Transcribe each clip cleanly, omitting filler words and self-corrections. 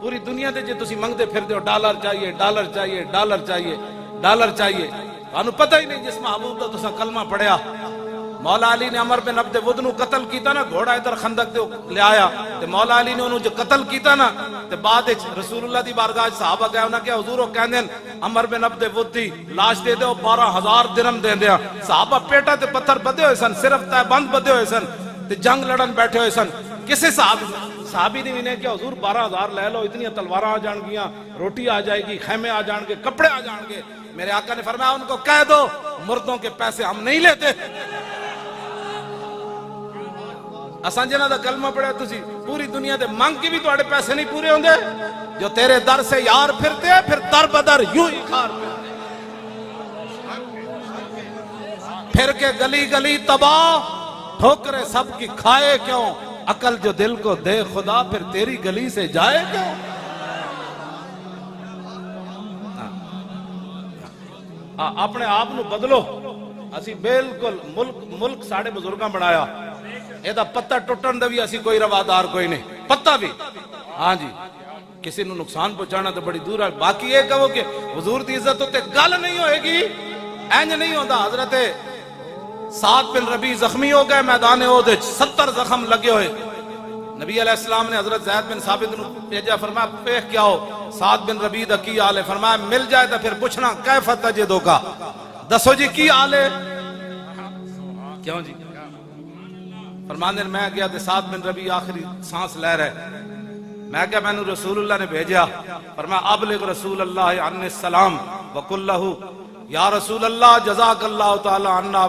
پوری دنیا دے جے تسی منگتے پھر دیو ڈالر چاہیے ڈالر چاہیے ڈالر چاہیے ڈالر چاہیے، انہوں پتہ ہی نہیں جس محبوب دا تسا کلمہ پڑھیا۔ مولا علی نے عمر بن عبد ود نو قتل کیتا نا، گھوڑا ادھر خندق دے لے آیا تے مولا علی نے انہوں جو قتل کیتا نا تے بعد رسول اللہ دی بارگاہ صحابہ گئے انہاں کہ حضور وہ کہندے عمر بن عبد ود دی لاش دے دے 12,000 درہم دے دیا۔ صحابہ پیٹا تے پتھر بدے ہوئے سن، صرف تے بند بدے ہوئے سن تے جنگ لڑن بیٹھے ہوئے سن۔ کسے صحابی نے انہیں کہ حضور 12,000 لے لو، اتنی تلواراں آ جان گیاں، روٹی آ جائے گی، خیمے آ جان گے، کپڑے آ جان گے۔ میرے آقا نے فرمایا ان کو کہہ دو مردوں کے پیسے ہم نہیں لیتے۔ اساں جنہاں دا کلمہ پڑھیا تسی پوری دنیا دے مانگ کے بھی تواڈے پیسے نہیں پورے ہوندے، جو تیرے در سے یار پھرتے ہیں پھر در بدر یوں ہی کھار پھر کے گلی گلی تباہ، ٹھوکرے سب کی کھائے کیوں، عقل جو دل کو دے خدا پھر تیری گلی سے جائے کیوں۔ اپنے آپ نو بدلو، اسی بالکل ملک ساڑھے بزرگاں بڑھایا، ایدہ پتہ ٹوٹن دے بھی اسی کوئی روادار کوئی نہیں، پتہ بھی ہاں جی کسی نو نقصان پہنچانا تو بڑی دور ہے۔ باقی یہ کہو کہ حضور دی عزت ہوتے گل نہیں ہوئے گی، اینج نہیں ہوتا۔ حضرت سعد بن ربیع زخمی ہو گئے میدان احد، 70 زخم لگے ہوئے، نبی علیہ السلام نے حضرت زید بن ثابت نو بھیجا، فرمایا پیخ کیا ہو سعد بن ربیع دا کی حال ہے؟ فرمایا مل جائے تو پھر پوچھنا کیف تجدو کا، دسو جی کی حال ہے؟ کیوں جی؟ فرمانے میں گیا تو سعد بن ربیع آخری سانس لے رہے، میں کہا میں نے رسول اللہ نے بھیجا، فرمایا ابلغ رسول اللہ عنہ السلام وقل لہو یا رسول اللہ جزاک اللہ تعالی عنہ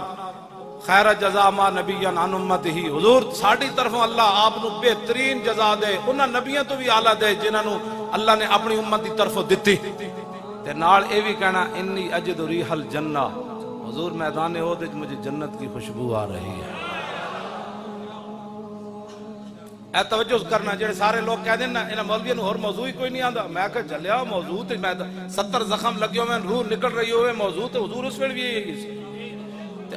خیر جزا ما نبی عن امت ہی، حضور ساڑھی طرفوں اللہ آپ نو بہترین جزا دے، انہاں نبیوں تو بھی آلہ دے جنہاں نو اللہ نے اپنی امت دی طرفوں دیتی۔ تے نال اے بھی کہنا انی اجد ریح الجنہ، حضور میدان احد وچ مجھے جنت کی خوشبو آ رہی ہے۔ اے توجہ کرنا، جڑے سارے لوگ کہہ دیں نا انہاں مولویوں اور موضوع ہی کوئی نہیں آندا، میں کہا چلیا موضوع تے میں 70 زخم لگے ہوئے روح نکل رہی ہوئے، موضوع تے حضور اس ویل بھی یہی۔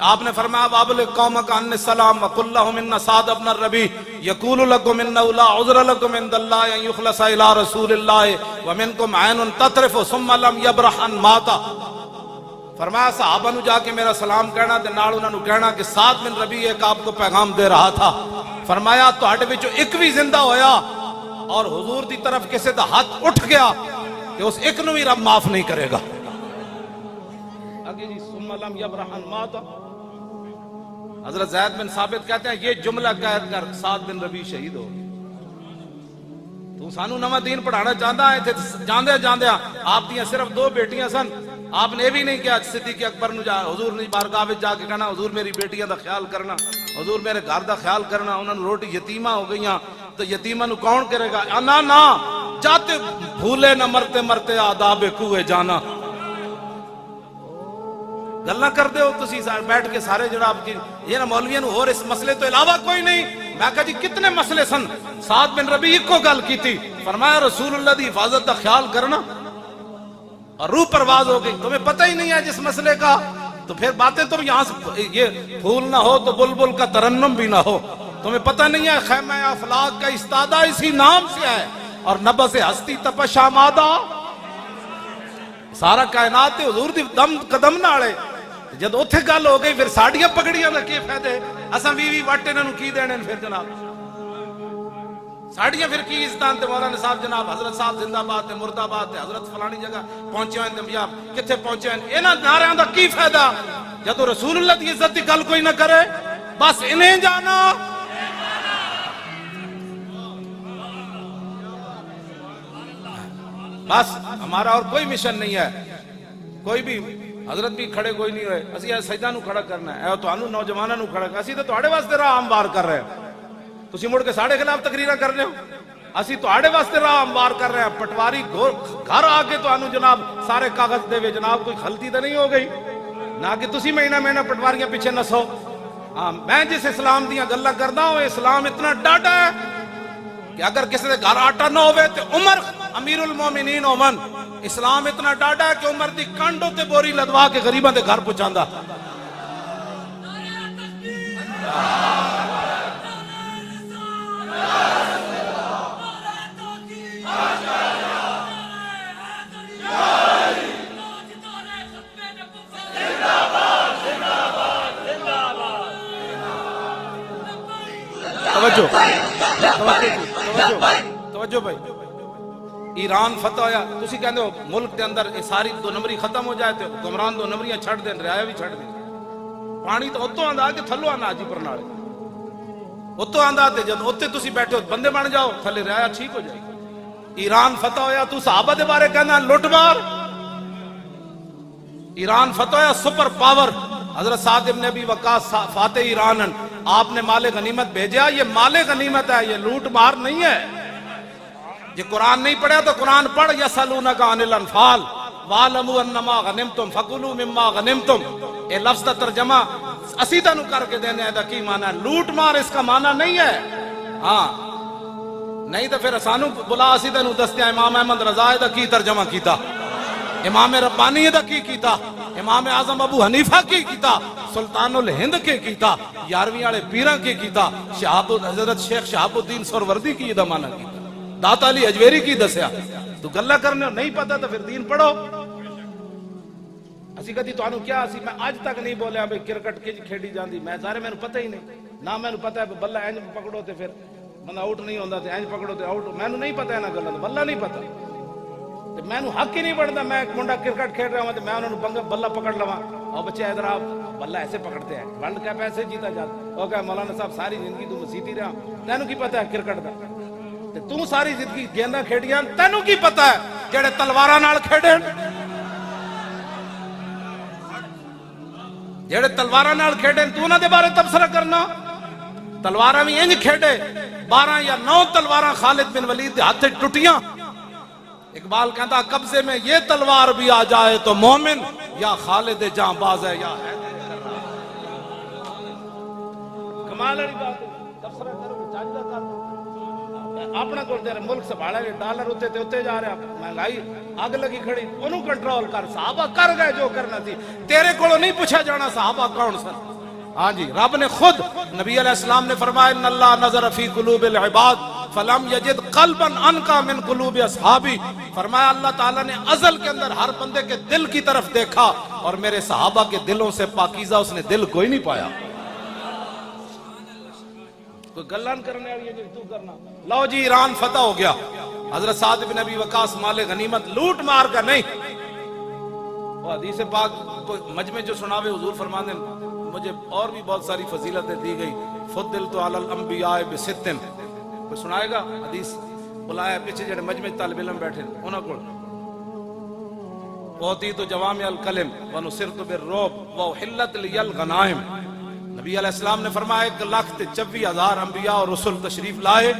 آپ نے فرمایا وابلغ قومک عنی السلام وقل لہم ان سعد بن الربیع یقول لکم انہ لا عذر لکم عند اللہ ان یخلص الى رسول اللہ ومنکم عین تطرف ثم لم یبرح ان ماتا۔ فرمایا صحابہ نو جا کے میرا سلام کہنا تے نال انہاں نو کہنا کہ سعد بن ربیع ایک آپ کو پیغام دے رہا تھا، فرمایا تہاڈے وچوں ایک بھی زندہ ہویا اور حضور دی طرف کسے دا ہاتھ اٹھ گیا کہ اس ایک نو بھی رب معاف نہیں کرے گا۔ آگے جی ثم لم یبرح ان ماتا، حضرت زید بن ثابت کہتے ہیں یہ جملہ کہہ کر سعد بن ربیع شہید ہو۔ تو سانو نواں دین پڑھانا چاہتا ہے، جاندے جاندے آپ دیاں صرف 2 بیٹیاں سن، آپ نے بھی نہیں کیا صدیق اکبر نو جا حضور نے بارگاہ وچ جا کے کہنا حضور میری بیٹیاں دا خیال کرنا، حضور میرے گھر دا خیال کرنا، انہاں نو روٹی یتیمہ ہو گئیاں تو یتیمہ نو کون کرے گا؟ نا نا جاتے بھولے نہ مرتے مرتے آداب کوئے جانا۔ گلنا کر دے ہو تسی بیٹھ کے سارے جناب کی یہ نا مولویوں اور اس مسئلے تو علاوہ کوئی نہیں۔ میں کہا جی کتنے مسئلے سن، سعد بن ربیع کو گل کی تھی، فرمایا رسول اللہ دی حفاظت دا خیال کرنا، اور روح پرواز ہو گئی۔ تمہیں پتہ ہی نہیں ہے جس مسئلے کا، تو پھر باتیں تم یہاں سے یہ پھول نہ ہو تو بلبل کا ترنم بھی نہ ہو۔ تمہیں پتہ نہیں ہے خیمہ افلاک کا استادہ اسی نام سے ہے، اور نبض ہستی تپش آمادہ، سارا کائنات حضور دی دم قدم نالے۔ جد اتھے گل ہو گئی پھر ساڑیاں پگڑیاں دا کی فائدے، اساں بھی واٹے انہوں کی دینے پھر جناب ساڑیاں پھر کی عزتان تے مولانا صاحب جناب حضرت صاحب زندہ بات ہے، مردہ بات ہے، حضرت فلانی جگہ پہنچے ہیں یا کتھے پہنچے ہیں، انہاں نعرہاں دا کی فائدہ جدو رسول اللہ دی عزت دی گل کوئی نہ کرے، بس انہیں جانا۔ بس ہمارا اور کوئی مشن نہیں ہے، کوئی بھی حضرت بھی کھڑے کوئی نہیں ہوئے، اسی سجدہ نو کھڑا کرنا ہے، تو انہوں نوجوانہ نو کھڑا کرنا، اسی تو تہاڈے واسطے راہ ہموار کر رہے ہیں، تسی مڑ کے ساڑھے خلاف تقریرہ کر رہے ہو، اسی تہاڈے واسطے راہ ہموار کر رہے ہیں۔ پٹواری گھر آگے تو انہوں جناب سارے کاغذ دے وے، جناب کوئی غلطی تو نہیں ہو گئی نہ کہ تسی مہینہ مہینہ پٹواریاں پیچھے نسو۔ ہاں میں جس اسلام دیاں گلاں کردا ہوں، اسلام اتنا ڈاڈا ہے کہ اگر کسی دے گھر آٹا نہ ہوئے تو عمر امیر المومنین ہومن، اسلام اتنا ڈاڈا ہے کہ عمر دی کنڈوں تے بوری لدوا کے غریباں دے گھر پہنچاندا۔ توجہ توجہ بھائی، ایران فتح ہویا، تسی کہندے ہو ملک دے اندر یہ ساری دو نمبری ختم ہو جائے تے حکمران دو نمبریاں چھڑ دیں، رعایا بھی چھڑ دیں، پانی تو اتوں آندا کہ تھلو آنا جی پرنالے اتوں آندا تے جد اتنے تسی بیٹھے ہو بندے بن جاؤ تھلے رعایا ٹھیک ہو جائے. ایران فتح ہویا تو صحابہ دے بارے کہنا لٹ مار. ایران فتح ہویا سپر پاور، حضرت سعد ابن ابی وقاص فاتح ایران، آپ نے مال غنیمت بھیجا، یہ مال غنیمت ہے، یہ لوٹ مار نہیں ہے. یہ قرآن نہیں پڑھا تو قرآن پڑھ. یسألونک عن الانفال وَاعْلَمُوا أَنَّمَا غَنِمْتُمْ فَكُلُوا مِمَّا غَنِمْتُمْ. یہ لفظ کا ترجمہ اسی تنو کر کے دینے ہے کی معنی ہے. لوٹ مار اس کا معنی نہیں ہے. ہاں نہیں تو پھر سانو بلا اسی تنو دستیا امام احمد رضا دا کی ترجمہ کیتا، امام ربانی دا کی کیتا، امام اعظم ابو حنیفہ کی کیتا، سلطان الہند کے کیتا، یارویں والے پیران کے کیتا، حضرت شیخ شہاب الدین سروردی کی دا معنی کیتا، داتا علی اجویری کی دسیا. تو گلہ کرنے ہو نہیں پتا تو پھر دین پڑھو. اسی کہتی تو آنو کیا اسی میں آج تک نہیں بولیا بھئی کرکٹ کج کھیڑی جاندی، میں سارے میں نے پتہ ہی نہیں نہ میں نے پتہ ہے بلہ اینج پکڑو تے پھر بندہ آؤٹ نہیں ہوندہ تے اینج پکڑو تے آؤٹ، میں نے نہیں پتہ ہے نا گلہ تو بلہ نہیں پتہ، میں نے حق ہی نہیں پڑھتا. میں ایک منڈا کرکٹ کھیڑ رہا ہوں تو میں انہوں نے بلہ پکڑ لوا اور بچے ادھر آپ بلہ ایسے پکڑتے ہیں، ورلڈ کپ ایسے جیتا جاتا. وہ کہا مولانا صاحب ساری زندگی تو مسیتی رہا، تینوں کی پتہ ہے کرکٹ دا، تو ساری زندگی گیندہ کھیڑیاں تینوں کی پتہ ہے جڑے تلوارہ نال کھیڑے، جڑے تلوارہ نال کھیڑے تو انہاں دے بارے تبصرہ کرنا. تلوارہ میں انج کھیڑے 12 یا 9 تلوارہ خالد بن ولید دے ہاتھ ٹوٹیاں. اقبال کہتا قبضے میں یہ تلوار بھی آ جائے تو مومن یا خالد جاں باز ہے یا ہے. کمال والی بات ہے. تبصرہ کرو چاہیے کر اپنا کو دے ملک سنبھالا گیا، ڈالر اتے تے اتے جا رہا، مہنگائی اگ لگی کھڑی، انہوں کنٹرول کر. صحابہ کر گئے جو کرنا تھی، تیرے کو نہیں پوچھا جانا صحابہ کون سن. ہاں جی رب نے خود نبی علیہ السلام نے فرمایا ان اللہ نظر فی قلوب العباد فلم یجد قلبا انقا من قلوب اصحابی. فرمایا اللہ تعالیٰ نے ازل کے اندر ہر بندے کے دل کی طرف دیکھا اور میرے صحابہ کے دلوں سے پاکیزہ اس نے دل کوئی نہیں پایا. کوئی گلان کرنے والی ہے جو تو کرنا. لو جی ایران فتح ہو گیا. حضرت سعد بن ابی وقاص مال غنیمت لوٹ مار کا نہیں. وہ حدیث پاک مجمع جو سناوے حضور فرمانے مجھے اور بھی بہت ساری فضیلتیں دی گئی. فضلت علی الانبیاء بستن. کوئی سنائے گا حدیث؟ بلایا پیچھے جڑے مجمع طالب علم بیٹھے انہاں کو. اوتیت جوامع الکلم ونصرت بالرعب واحلت لی الغنائم. نبی علیہ السلام نے فرمایا 1,24,000 انبیاء اور رسول تشریف لائے.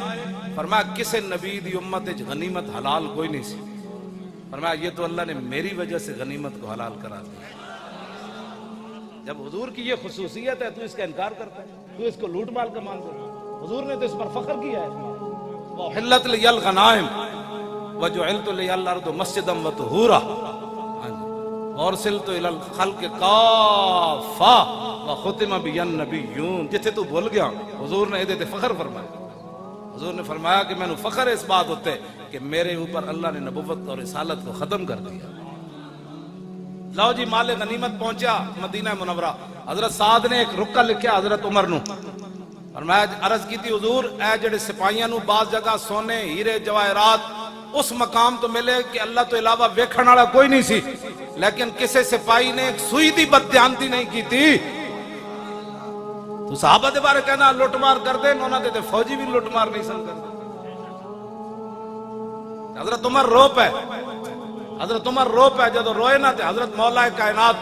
فرمایا کسے نبی دی امت غنیمت حلال کوئی نہیں سی. فرمایا یہ تو اللہ نے میری وجہ سے غنیمت کو حلال کرا دیا. جب حضور کی یہ خصوصیت ہے تو اس کا انکار کرتا ہے، تو اس کو لوٹ مال کا مان دے. حضور نے تو اس پر فخر کیا ہے. وحلت لی الغنائم وجعلت لی الارض مسجدا وطہورا وارسلت الی الخلق کافہ وختم بی النبیون. جتھے تو بھول گیا حضور نے ادھے فخر فرمایا. حضور نے فرمایا کہ میں نے فخر اس بات ہوتے کہ میرے اوپر اللہ نے نبوت اور رسالت کو ختم کر دیا. لو جی مال غنیمت پہنچا مدینہ منورہ. حضرت سعد نے ایک رکا لکھیا حضرت عمر نو اور میں عرض کی تھی حضور اے جڑے سپاہیاں نو بعض جگہ سونے ہیرے جواہرات اس مقام تو ملے کہ اللہ تو علاوہ ویکھن والا کوئی نہیں سی، لیکن کسے سپاہی نے ایک سوئی دی بددیانتی نہیں کی تھی. تو صحابہ دے بارے کہنا لوٹ مار کر دے، انہوں نے فوجی بھی لوٹ مار نہیں سن کر دے. حضرت عمر رو پہ، حضرت عمر رو پہ جدو روئے نہ تھے. حضرت مولا کائنات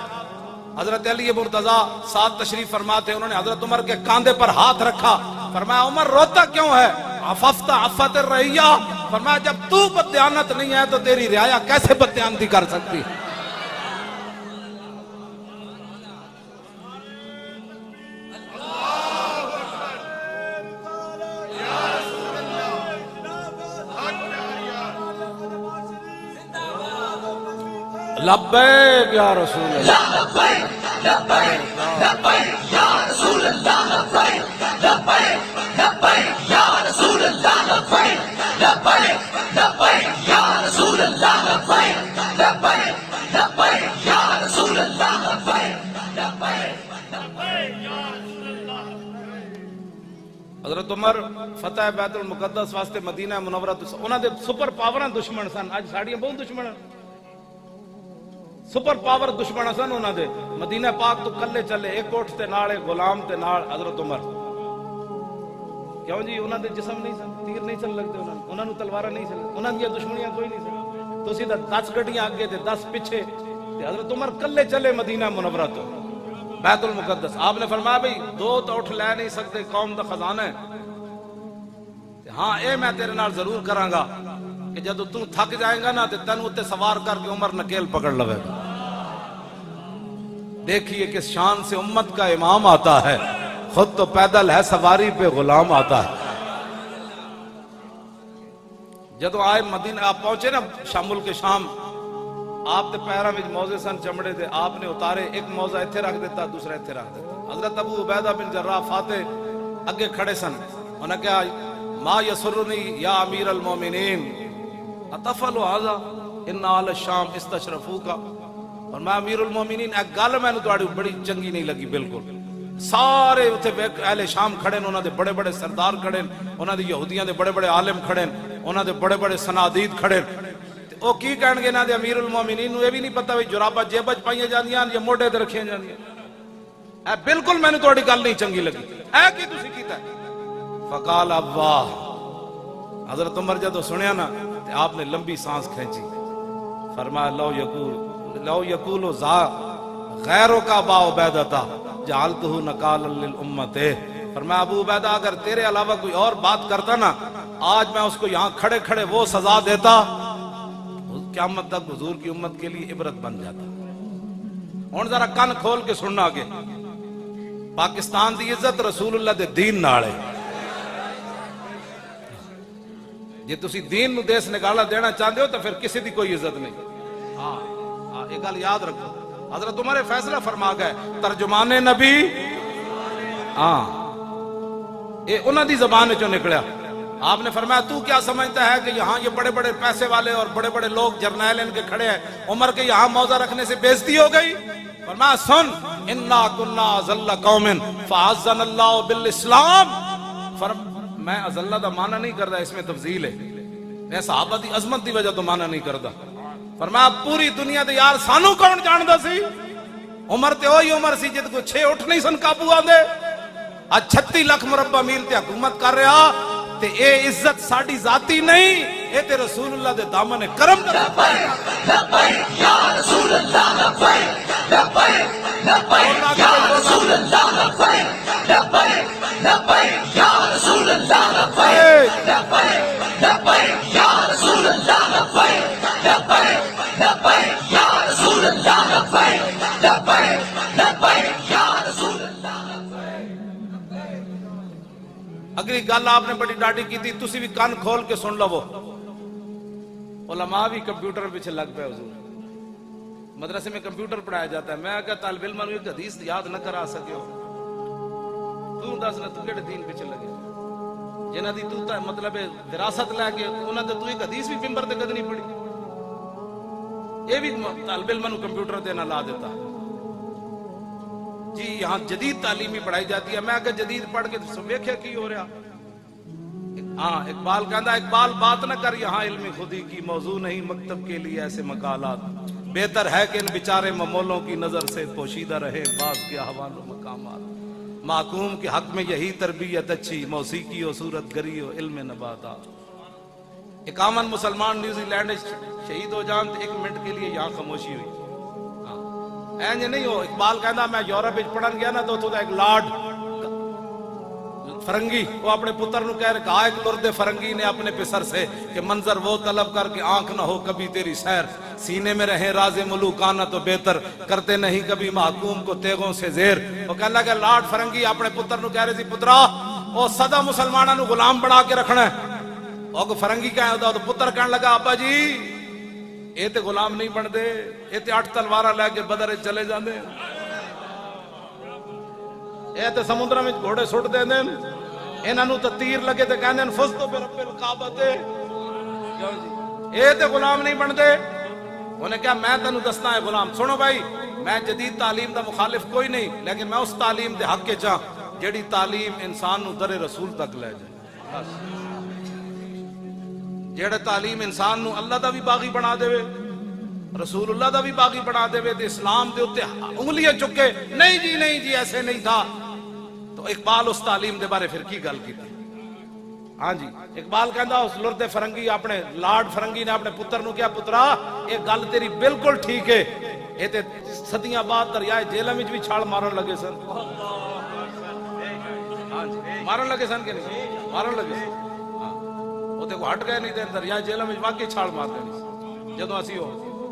حضرت علی مرتضیٰ ساتھ تشریف فرماتے، انہوں نے حضرت عمر کے کاندھے پر ہاتھ رکھا. فرمایا عمر روتا کیوں ہے؟ عففت عفت الرعیہ. فرمایا جب تو بددیانت نہیں ہے تو تیری رعایا کیسے بددیانتی کر سکتی؟ لبیک یا رسول اللہ، لبیک لبیک یا رسول اللہ، لبیک لبیک لبیک یا رسول اللہ، لبیک لبیک لبیک یا رسول اللہ، لبیک لبیک لبیک یا رسول اللہ، لبیک لبیک لبیک یا رسول اللہ. حضرت عمر فتح بیت المقدس واسطے مدینہ منورہ انہاں دے سپر پاوراں دشمن سن. اج ساڈیاں بہت دشمن سپر پاور دشمن سن انہاں دے. مدینہ پاک تو کلے چلے ایک اٹھ تے نال ایک غلام تے نال حضرت عمر. کیوں جی انہاں دے جسم نہیں سن, تیر نہیں چل لگتے انہاں نوں تلواراں نہیں چل, انہاں دی دشمنیاں کوئی نہیں سن. تسی تے 10 گڈیاں اگے تے 10 پیچھے تے حضرت عمر کلے چلے مدینہ منورہ تو بیت المقدس. آپ نے فرمایا بھئی دو تو اٹھ لے نہیں سکتے, قوم دا خزانہ ہے. ہاں اے میں تیرے نال ضرور کراں گا کہ جدو تو تھک جائے گا نا تے تینوں تے سوار کر کے عمر نکیل پکڑ لوے گا. دیکھیے کس شان سے امت کا امام آتا ہے, خود تو پیدل ہے سواری پہ غلام آتا ہے. جدو آئے مدینہ آپ پہنچے نا شامل کے شام, آپ تے پیراں وچ موزے سن چمڑے دے, آپ نے اتارے, ایک موزہ ایتھے رکھ دیتا دوسرا ایتھے رکھ دیتا. حضرت ابو عبیدہ بن جراح فاتح اگے کھڑے سن. انہوں نے کہا ما یسرنی یا امیر المومنین اتفعل ھذا ان اہل الشام استشرفوک. اور میں امیر المومنین ایک گل میں تہاڈی بڑی چنگی نہیں لگی بالکل. سارے اتنے اہل شام کھڑے انہوں دے بڑے بڑے سردار کھڑے, انہوں دے یہودیاں دے بڑے بڑے عالم کھڑے, انہوں دے بڑے بڑے سنادید کھڑے. او کی کہن گے نا دے امیر المومنین نو یہ بھی نہیں پتہ وی جرابہ جیب وچ پائیاں جاندیاں یا موڈے تے رکھیاں جاندیاں. اے بالکل میں نے تہاڈی گل نہیں چنگی لگی, اے کی تسی کیتا ہے؟ فقال ابا. حضرت عمر جدو سنیا نا تے آپ نے لمبی سانس کھینچی, فرمایا لو یقول ذا غیروں کا با عبیدہ جعلتہ نکالا للامت. فرمایا ابو عبیدہ اگر تیرے علاوہ کوئی اور بات کرتا نا آج میں اس کو یہاں کھڑے کھڑے وہ سزا دیتا, قیامت تک حضور کی امت کے لیے عبرت بن جاتا. ہن ذرا کان کھول کے سننا آگے. پاکستان دی عزت رسول اللہ دے دین نال ہے. جے تسی دین نو دیس نگالا دینا چاہتے ہو تو پھر کسی دی کوئی عزت نہیں. ہاں ایک گل یاد رکھو, حضرت عمر فیصلہ فرما گئے ترجمان نبی, ہاں اے انہاں دی زبان چوں نکلیا. آپ نے فرمایا تو کیا سمجھتا ہے کہ یہاں یہ بڑے بڑے پیسے والے اور بڑے بڑے لوگ جرنیل ان کے کھڑے ہیں, عمر کے یہاں موضع رکھنے سے بےزتی ہو گئی؟ فرمایا سن, انا کنا ذل قوم فعزنا اللہ بالاسلام. میں ازلہ دا معنی نہیں کردا, اس میں تفضیل ہے. میں صحابہ دی عظمت دی وجہ تو معنی نہیں کردا. فرمایا پوری دنیا دے یار سانو کون جاندا سی؟ عمر تے وہی عمر سی جد کو 6 اٹھ نہیں سن قابو آندے. اج 36 لاکھ مربع میل تے حکومت کر رہا تے اے عزت ساڈی ذاتی نہیں, اے تے رسول اللہ دے دامن کرم دا. لبیک یا رسول اللہ, لبیک لبیک لبیک یا رسول اللہ, لبیک لبیک لبیک یا رسول اللہ, لبیک لبیک لبیک یا رسول اللہ, لبیک لبیک لبیک یا رسول اللہ, لبیک لبیک لبیک یا رسول اللہ. اگلی گل آپ نے بڑی ڈاڈی کی تھی, تسی بھی کان کھول کے سن لو. علماء بھی کمپیوٹر پیچھے لگ پہ حضور. مدرسے میں کمپیوٹر پڑھایا جاتا ہے. میں کہا طالب علم نے ایک حدیث یاد نہ کرا سکے ہو, تو دس نہ تو کیڑے دین پیچھے لگے جنہ دی تو مطلب وراثت لے کے انہاں تے تو ایک حدیث بھی ممبر تے کد نہیں پڑھی. یہ بھی طالب علم نو کمپیوٹر تے نہ لا دیتا. جی یہاں جدید تعلیمی پڑھائی جاتی ہے. میں کہ جدید پڑھ کے ویکھیا کی ہو رہا. ہاں اقبال کہندا, اقبال بات نہ کر یہاں علم خودی کی, موضوع نہیں مکتب کے لیے ایسے مقالات. بہتر ہے کہ ان بیچارے ممولوں کی نظر سے پوشیدہ رہے بعض کے احوال و مقامات. محکوم کے حق میں یہی تربیت اچھی, موسیقی و صورت گری و علم نباتات. 51 مسلمان نیوزی لینڈ شہید ہو جان تو 1 منٹ کے لیے یہاں خاموشی ہوئی. اینج نہیں ہو. اقبال کہنا میں یورپ پڑھن گیا نا تو ایک لارڈ فرنگی وہ اپنے پتر نو کہہ رہا ایک مرد فرنگی نے اپنے پسر سے کہ منظر وہ طلب کر کے آنکھ نہ ہو کبھی تیری سیر, سینے میں رہے راز ملوکانہ تو بہتر, کرتے نہیں کبھی محکوم کو تیغوں سے زیر. وہ کہنے لگا لارڈ فرنگی اپنے پتر نو کہہ رہے تھی پترا وہ سدا مسلمانہ نو غلام بنا کے رکھنا ہے. اور فرنگی کہہ ہوتا تو پتر کہنے لگا ابا جی اے تے غلام نہیں بن دے, اے تے 8 تلوارہ لے کے بدر چلے جاندے, اے تے سمندر میں گھوڑے سٹ دے دیں, انہاں نو تے تیر لگے تے کہندے فزتو برب الکعبۃ. اے تے غلام نہیں بن دے. انہیں کہا میں تینوں دسنا ہے غلام. سنو بھائی میں جدید تعلیم دا مخالف کوئی نہیں, لیکن میں اس تعلیم دے حق کے چاہ جیڑی تعلیم انسان نو در رسول تک لے جائے. جیڑے تعلیم انسان نو اللہ دا بھی باغی بنا دے رسول اللہ دا بھی باغی بنا دے تے اسلام دے اوتے انگلیاں چکے نہیں جی ایسے نہیں تھا، تو اقبال اس تعلیم دے بارے پھر کی گل کی تھی؟ ہاں جی اقبال کہندا اس لرد فرنگی اپنے لارڈ فرنگی نے اپنے پتر نو کیا پترا یہ گل تیری بالکل ٹھیک ہے، یہ تے صدیاں بعد دریائے جہلم وچ بھی چھال مارن لگے سن، ہاں جی مارن لگے سن کہ نہیں مارن لگے سن، ہاں وہ تے کو ہٹ گئے نہیں تے دریائے جہلم وچ واقعی چھال مار دینی جدوں اسی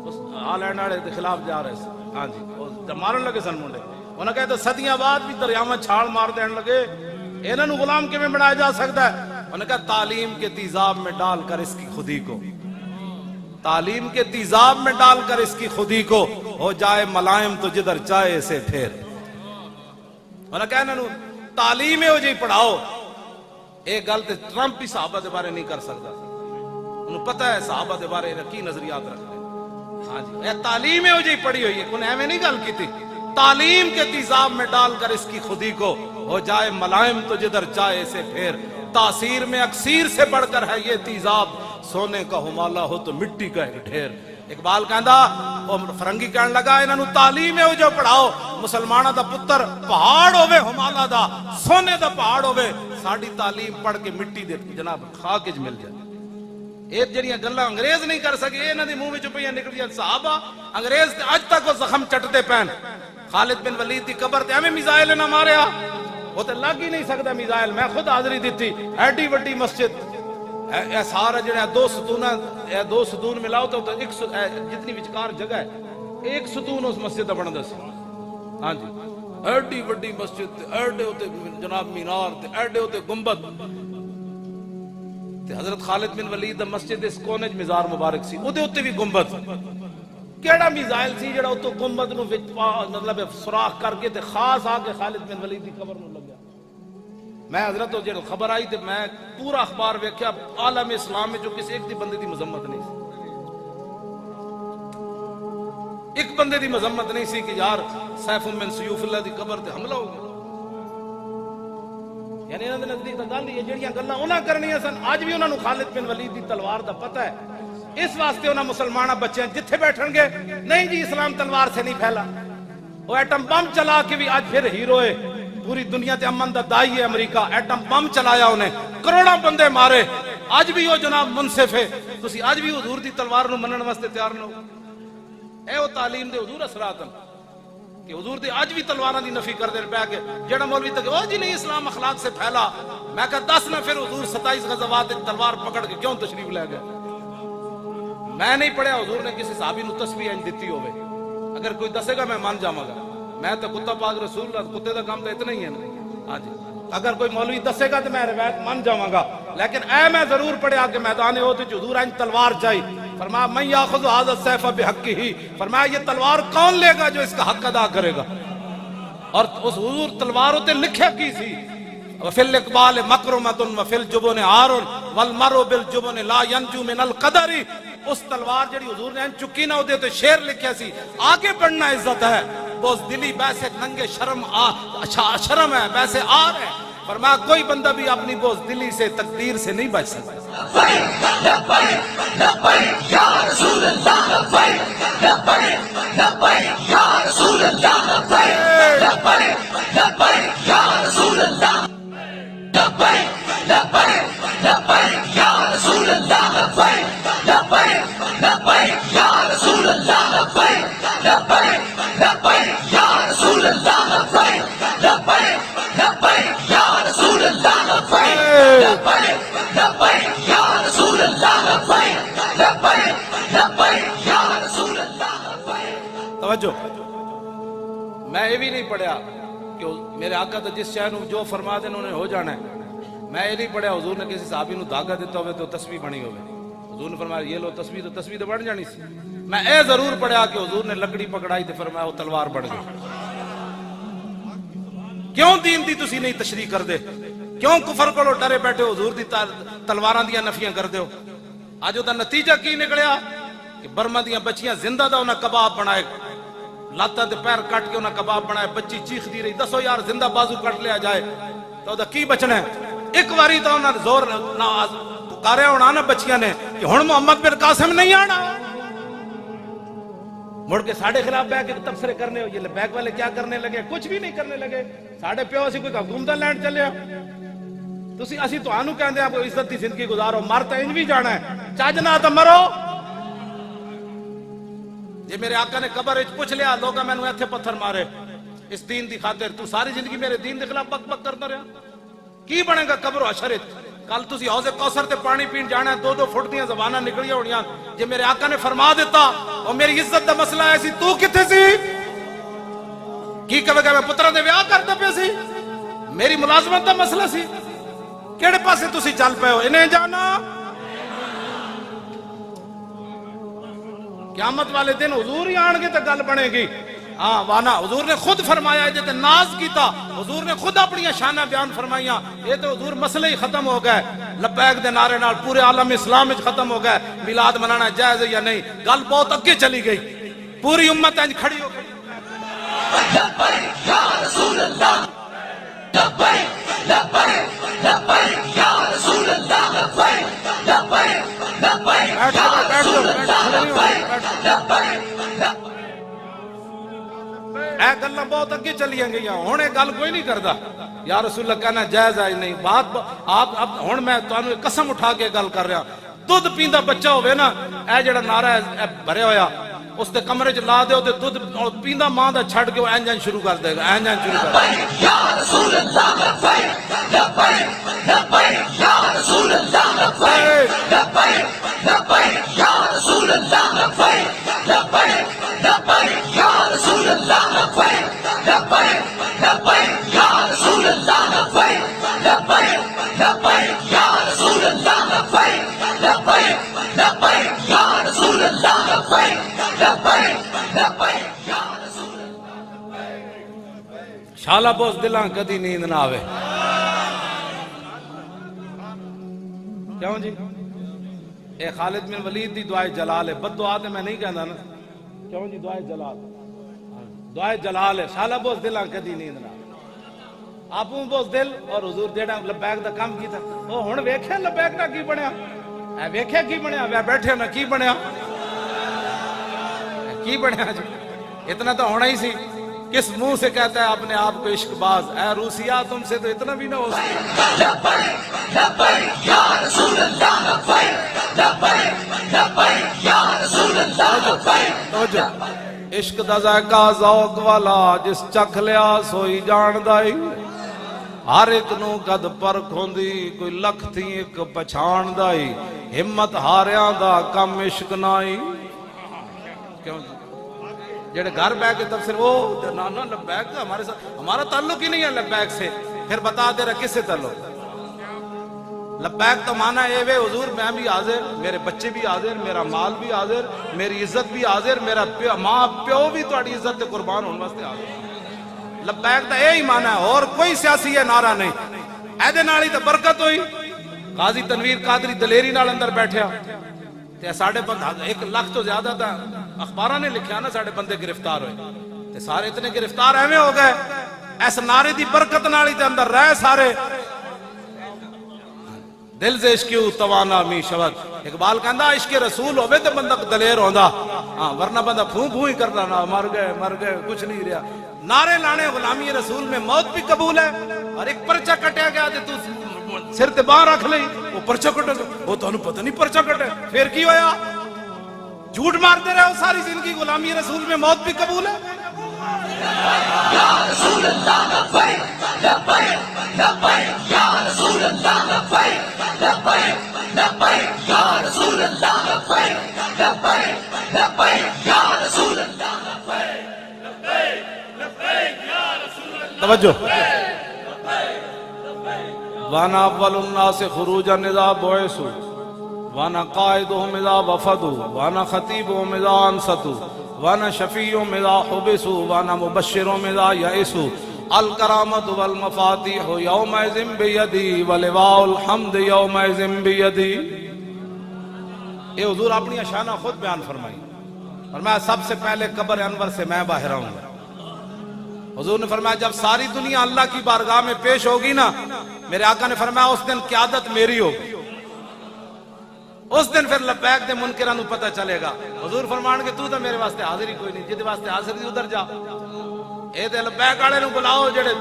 اس آلینڈ والے دے خلاف جا رہے سن، ہاں جی مارن لگے سن منڈے، انہاں کہتے صدیاں بعد بھی دریاواں چھال مار دین لگے، انہاں نو غلام کیویں بنایا جا سکتا ہے؟ انہوں نے کہا تعلیم کے تیزاب میں ڈال کر اس کی خودی کو، تعلیم کے تیزاب میں ڈال کر اس کی خودی کو ہو جائے ملائم تو جدھر چاہے اسے پھیر۔ انہوں نے کہا انہوں تعلیم ہو جی پڑھاؤ، ایک گل تے ٹرمپ ہی صحابہ دے بارے نہیں کر سکتا، انہوں پتہ ہے صحابہ دے بارے کی نظریات رکھتے ہیں، ہاں جی اے تعلیم ہو جی پڑھی ہوئی ہے، انہیں ایویں نہیں گل کی تھی، تعلیم کے تیزاب میں ڈال کر اس کی خودی کو ہو جائے ملائم تو جدھر چاہے اسے پھیر، تاثیر میں اکسیر سے بڑھ کر ہے یہ تیزاب، سونے کا ہمالہ ہو تو مٹی کا ایک ڈھیر۔ اقبال کہندا وہ فرنگی کہن لگا انہاں نو تعلیم ہے جو پڑھاؤ، مسلماناں دا پتر پہاڑ ہوے ہمالہ دا، سونے دا پہاڑ ہوے، ساڈی تعلیم پڑھ کے مٹی دے جناب خاک وچ مل جائے۔ یہ جڑیاں گلاں انگریز نہیں کر سکے انہاں دے منہ وچوں پیاں نکلیاں، صحابہ انگریز تے اج تک وہ زخم چٹتے پین۔ خالد بن ولید دی قبر تے ایویں میزائل نہ ماریا، وہ تو لگ ہی نہیں سکتا میزائل، میں خود حاضری دیتی، ایڈی وڈی مسجد، اے سارا جڑا دو ستون ملاؤ تو جتنی وچکار جگہ ہے ایک ستون اس مسجد دا بندا سی، ہاں جی ایڈی وڈی مسجد، ایڈے ہوتے جناب مینار تے ایڈے ہوتے گنبد، تے حضرت خالد بن ولید دا مسجد اس کونے وچ مزار مبارک سی، اودے اوتے بھی گنبد، کیڑا میزائل سی جڑا اتو گنبد نو وچ مطلب سوراخ کر کے تے خاص آ کے خالد بن ولید دی قبر نو لگیا۔ میں حضرت تو جڑا خبر آئی تے میں پورا اخبار ویکھیا، عالم اسلام میں جو کسی ایک دی بندے دی مذمت نہیں سی، ایک بندے دی مذمت نہیں سی کہ یار سیف من سیوف اللہ دی قبر تے حملہ ہو گیا، یعنی انہاں دے نزدیک تے گل یہ جڑیاں گلاں انہاں کرنیاں سن، اج بھی انہاں نو خالد بن ولید دی تلوار دا پتہ ہے، اس واسطے انہاں مسلماناں بچے جتھے بیٹھن گے نہیں جی اسلام تلوار سے نہیں پھیلا، وہ ایٹم بم چلا کے بھی آج پھر ہیرو ہے، پوری دنیا تے امن دا دائی ہے امریکہ، ایٹم بم چلایا انہیں، کروڑاں بندے مارے، آج بھی وہ جناب منصف ہے، تسی آج بھی حضور دی تلوار نو منن واسطے تیار نہ ہو، اے وہ تعلیم دے حضور اثرات ہیں کہ حضور دی آج بھی تلواراں دی نفی کر دے پیا کہ جڑا مولوی تک او جی نہیں اسلام اخلاق سے پھیلا، میں کہا 10 نہ پھر حضور 27 غزوات تلوار پکڑ کے کیوں تشریف لے گئے؟ میں نہیں پڑھیا حضور نے کسی صحابی نو تسبیح انج دتی ہوئے، اگر کوئی دسے گا میں مان جاواں گا، میں تو کتا پاک رسول اللہ، کتے دا کام تو اتنا ہی ہے نا، ہاں جی اگر کوئی مولوی دسے گا تو میں روایت مان جاواں گا، لیکن اے میں ضرور پڑھیا کہ میدان احد وچ حضور انج تلوار چاہی، فرمایا من یاخذ ھذا السیف بحقہ، فرمایا یہ تلوار کون لے گا جو اس کا حق ادا کرے گا، اور اس حضور تلواروں تے لکھیا کی سی وفی الاقبال مکرمۃ وفی الجبن عار والمرء بالجبن لا ينجو من القدر، اس تلوار جڑی حضور نے چکی نہ ہوتے تو شعر لکھیا سی آگے بڑھنا عزت ہے، بزدلی بیسے ننگے شرم ہے بیسے آر ہے، فرمایا کوئی بندہ بھی اپنی بزدلی سے تقدیر سے نہیں بچ سکتا۔ لبیک یا رسول اللہ، لبیک لبیک یا رسول اللہ، لبیک لبیک یا رسول اللہ، لبیک لبیک یا رسول اللہ، لبیک لبیک یا رسول اللہ، لبیک لبیک یا رسول اللہ، لبیک یا رسول اللہ، لبیک لبیک یا رسول اللہ، لبیک یا رسول اللہ۔ توجہ، میں یہ بھی نہیں پڑھیا کہ میرے آقا تو جس شے نو جو فرما دیں انہوں نے ہو جانا ہے، میں یہ نہیں پڑھیا حضور نے کسی صحابی نو دھاگا دیتا ہوئے تو تسبیح بنی ہوئے، حضور نے فرمایا یہ لو تسبیح تو بڑھ جانی سی، میں اے ضرور پڑھیا کہ حضور نے لکڑی پکڑائی تو فرمایا وہ تلوار بڑھ گئی۔ کیوں دین دی تسی نہیں تشریح کر دے؟ کیوں کفر کو ڈرے بیٹھے حضور دی تلواراں دیاں نفیاں کر دیو؟ آج دا نتیجہ کی نکلیا کہ برما دیاں بچیاں زندہ دا انہاں کباب بنائے، لاتا دے پیر کٹ کے انہاں کباب بنائے، بچی چیخ دی رہی، دسو یار زندہ بازو کٹ لیا جائے تو دا کی بچنا ہے؟ ایک واری تو انہوں نے زور پکاریا ہونا نا بچیاں نے کہ ہن محمد بن قاسم نہیں آنا، مڑ کے ساڑھے خلاف بیک ایک تبصرے کرنے ہو، یہ بیک والے کیا کرنے لگے؟ کچھ بھی نہیں کرنے لگے، ساڑھے پیو اسی کوئی حکومت لینڈ چلے تسی اسی تو آنو کہندے آپ عزت دی زندگی گزارو، مر تو انج بھی جانا ہے، چاجنا تو مرو۔ یہ میرے آقا نے قبر وچ پوچھ لیا، لوگا میں نے ایتھے پتھر مارے اس دین دی خاطر، تو ساری زندگی میرے دین دے خلاف بک بک کرتا رہا، کی بنے گا قبر و حشر؟ کل تسی حوض کوثر تے پانی پین جانا ہے، 2 فٹ دیاں زباناں نکلیاں ہونیاں، جے میرے آقا نے فرما دیتا اور میری عزت دا مسئلہ ہے سی، تو کتھے سی؟ کی کہے گا میں پترا دے ویاہ کرتا پہ سی؟ میری ملازمت دا مسئلہ سی، کیڑے پاسے تسی چل پے ہو؟ انہیں جانا قیامت والے دن حضور ہی آن گے تو گل بنے گی۔ ہاں وانا حضور نے خود فرمایا جے تے ناز کیتا، حضور نے خود اپنی شانہ بیان فرمائیاں، یہ تو حضور مسئلے ہی ختم ہو گئے، لبیک دے نعرے نال پورے عالم اسلام وچ ختم ہو گئے، میلاد منانا جائز ہے یا نہیں، گل بہت اگے چلی گئی، پوری امت انج کھڑی ہو گئی۔ لبیک یا رسول اللہ، لبیک لبیک لبیک یا رسول اللہ، لبیک لبیک لبیک یا رسول اللہ، لبیک لبیک۔ اے گلاں بہت اگے چلیاں گئیاں، ہن اے گل کوئی نہیں کردا یا رسول اللہ کہنا جائز ہے نہیں، بات آپ اب ہن میں تانوں ایک قسم اٹھا کے گل کر رہا، دودھ پیندا بچہ ہوے نا، اے جڑا نعرہ ہے بھرے ہویا اس تے کمرے چ لا دیو تے دودھ پیندا ماں دا چھڈ کے اینجن شروع کر دے گا، اینجن شروع کر دے گا۔ یا رسول اللہ لبیک لبیک لبیک یا رسول اللہ، لبیک لبیک لبیک یا رسول اللہ، لبیک لبیک لبیک یا رسول اللہ، لبیک لبیک لبیک یا رسول اللہ، لبیک لبیک لبیک یا رسول اللہ، لبیک لبیک لبیک یا رسول اللہ، لبیک لبیک لبیک یا رسول اللہ۔ شالا بوس دلاں کدی نیند نہ آوے، کیوں جی؟ اے خالد بن ولید دی دعائے جلال ہے، بد دعا تے میں نہیں کہندا نا، کیوں جی؟ دعائے جلال، دعائے جلال ہے، شالا بوس دلاں کدی نیند نہ آوے، آپوں بوس دل اور حضور جیڑا لبیک دا کام کیتا، او ہن ویکھیا لبیک دا کی بنیا، اے ویکھیا کی بنیا، وے بیٹھے نا کی بنیا، کی بنیا جی؟ اتنا تو ہونا ہی سی، کس منہ سے کہتا ہے اپنے آپ کو عشق باز، اے روسیا تم سے تو اتنا بھی نہ ہو سکتا۔ لبیک لبیک یا رسول اللہ، لبیک لبیک لبیک یا رسول اللہ، لبیک۔ توجہ، عشق دا ذائقہ ذوق والا جس چکھ لیا سوئی جاندہ ہی، ہر ایک نو قد پرکھ ہوندی کوئی لکھ تھی ایک پچھاندہ ہی، ہمت ہاریاں دا کم عشق نائی۔ کیوں جی؟ جڑے گھر بیٹھ کے تفسیر وہ نانا لبیک کا ہمارے ساتھ ہمارا تعلق ہی نہیں ہے لبیک سے، پھر بتا دے رہا کس سے تعلق؟ لبیک تو مانا اے وے حضور میں بھی حاضر، میرے بچے بھی حاضر، میرا مال بھی حاضر، میری عزت بھی حاضر، میرا ماں پیو بھی تہاڈی عزت تے قربان ہونے واسطے حاضر۔ لبیک تو یہی مانا ہے، اور کوئی سیاسی ہے نعرہ نہیں، اے نال ہی تے برکت ہوئی۔ قاضی تنویر قادری دلیری نال اندر بیٹھیا تے ساڑھے 1 لاکھ تو زیادہ تھا، اخباراں نے لکھیا نا ساڑھے بندے گرفتار ہوئے تے سارے اتنے گرفتار ایویں ہو گئے، اس نعرے دی برکت نال ہی تے اندر رہ سارے۔ دل سے عشق توانا می شود، اقبال کہندا عشق رسول ہوے تے بندہ دلیر ہوندا، ہاں ورنہ بندہ پھوں پھوں ہی کردا نا، مر گئے کچھ نہیں رہا۔ نعرے لانے غلامی رسول میں موت بھی قبول ہے، اور ایک پرچہ کٹیا گیا تے تو سر تے باہر رکھ لئی، وہ پرچہ کٹے وہ تانوں پتہ نہیں پرچہ کٹے، پھر کی ہویا؟ جھوٹ مارتے رہے ہو ساری زندگی، غلامی رسول میں موت بھی قبول ہے۔ یا رسول اللہ لبیک لبیک لبیک یا رسول اللہ لبیک لبیک لبیک یا رسول اللہ لبیک لبیک لبیک یا رسول اللہ لبیک۔ توجہ، وانا اول الناس خروجا اذا بعثوا وانا قائدهم اذا وفدوا وانا خطیبهم اذا انصتوا وانا شفیعهم اذا حبسوا وانا مبشرهم اذا یئسوا الکرامۃ والمفاتیح یومئذ بیدی ولواء الحمد یومئذ بیدی۔ یہ حضور اپنی شانہ خود بیان فرمائی، فرمایا سب سے پہلے قبر انور سے میں باہر آؤں گا۔ حضور نے فرمایا جب ساری دنیا اللہ کی بارگاہ میں پیش ہوگی نا میرے آقا نے فرمایا اس دن قیادت میری ہوگی، اس دن پھر لبیک دے منکران نو پتہ چلے گا۔ حضور فرمان کہ تو میرے واسطے حاضر ہی کوئی نہیں، جہدے واسطے حاضر نہیں ادھر جا۔ اے تے لبیک والے نو بلاؤ جڑے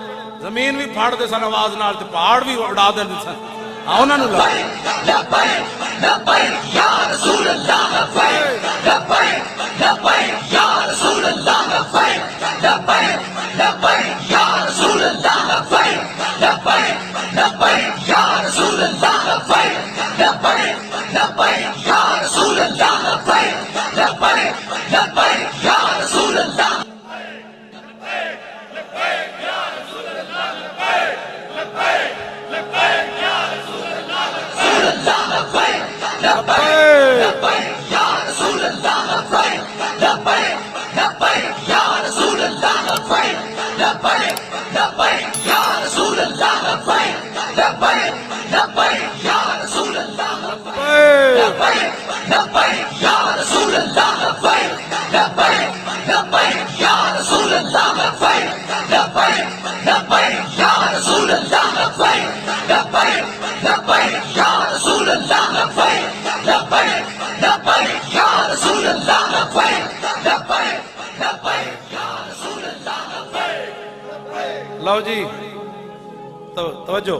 زمین بھی پھاڑ دے سن آواز نال تے پہاڑ بھی اڑا دے سن، انہاں نو لا لبیک لبیک یا رسول اللہ لبیک لبیک لبیک یا رسول اللہ لبیک لبیک لبیک یا رسول اللہ لبیک لبیک لبیک یا رسول اللہ لبیک لبیک لبیک یا رسول اللہ لبیک لبیک لبیک یا رسول اللہ لو جی توجہ،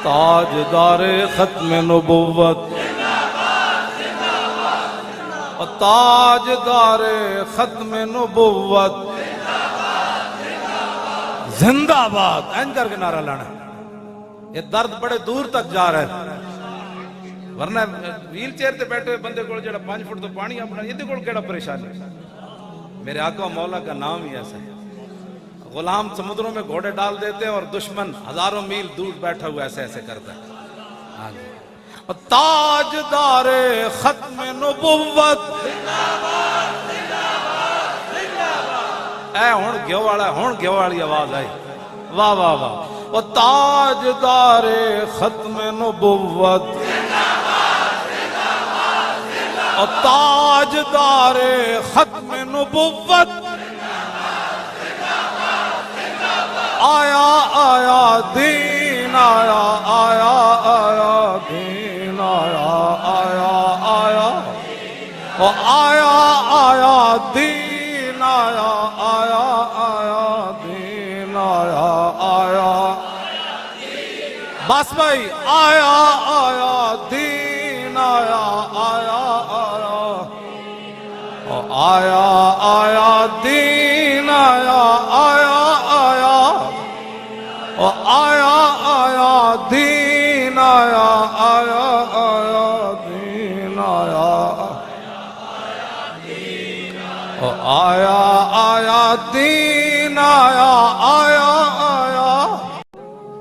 تاجدار ختم نبوت، تاجدار ختم نبوت زندہ باد، این کر کے نعرہ لانا۔ یہ درد بڑے دور تک جا رہا ہے، ورنہ ویل چیئر تے بیٹھے ہوئے بندے کو جڑا 5 فٹ تو پانی اپنا یہ کو کیڑا پریشانی۔ میرے آقا مولا کا نام ہی ایسا ہے، غلام سمندروں میں گھوڑے ڈال دیتے ہیں اور دشمن ہزاروں میل دور بیٹھا ہوا ایسے ایسے کرتا ہے۔ تاجدار ختم نبوت، اے ہون گیو والا، ہون گیو والی آواز آئی، واہ واہ واہ۔ وہ تاجدار ختم نبوت، اور تاجدار ختم نبوت، آیا آیا دین آیا، آیا آیا دین آیا، آیا آیا او آیا آیا دین آیا، آیا آیا دین آیا، آیا بس بھائی، آیا آیا دین آیا، آیا آیا او آیا آیا دین آیا، آیا آیا او آیا آیا دین آیا، آیا آیا دین آیا، او آیا آیا دین آیا، آیا آیا۔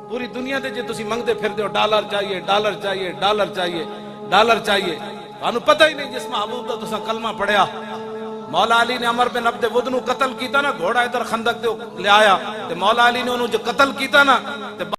پوری دنیا دے جے تسی منگتے پھر دیو ڈالر چاہیے، ڈالر چاہیے، ڈالر چاہیے، ڈالر چاہیے، انہوں پتہ ہی نہیں جس محبوب دا تسا کلمہ پڑھیا۔ مولا علی نے عمر بن عبد ود نو قتل کیتا نا، گھوڑا ادھر خندق دے لے آیا تے مولا علی نے انہوں جو قتل کیتا نا تے